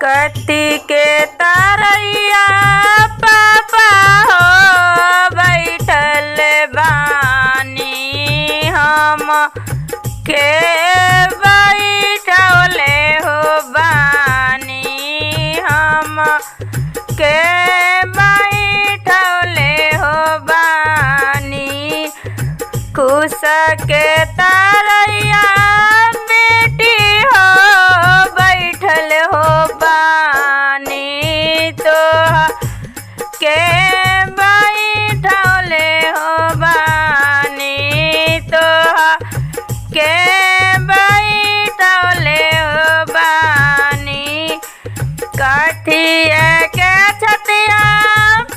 कथी के तरैया पापा हो बैठल बानी हम के बैठले हो बानी हम के बैठले हो बानी कुश के तरैया बेटी हो बैठल हो बानी तो के बैठले हो बानी तो के बैठले हो बानी कथिया के छतिया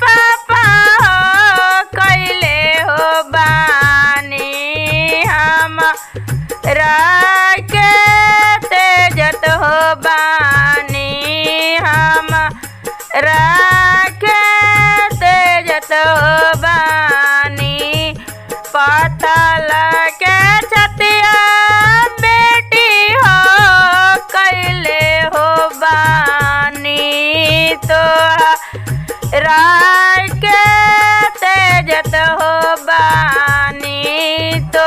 पापा हो कैले हो बानी हम राके तेजत हो बानी हम राके तेजत हो बानी पथल के छतिया बेटी हो कैले हो बानी तो राके तेजत हो बानी तो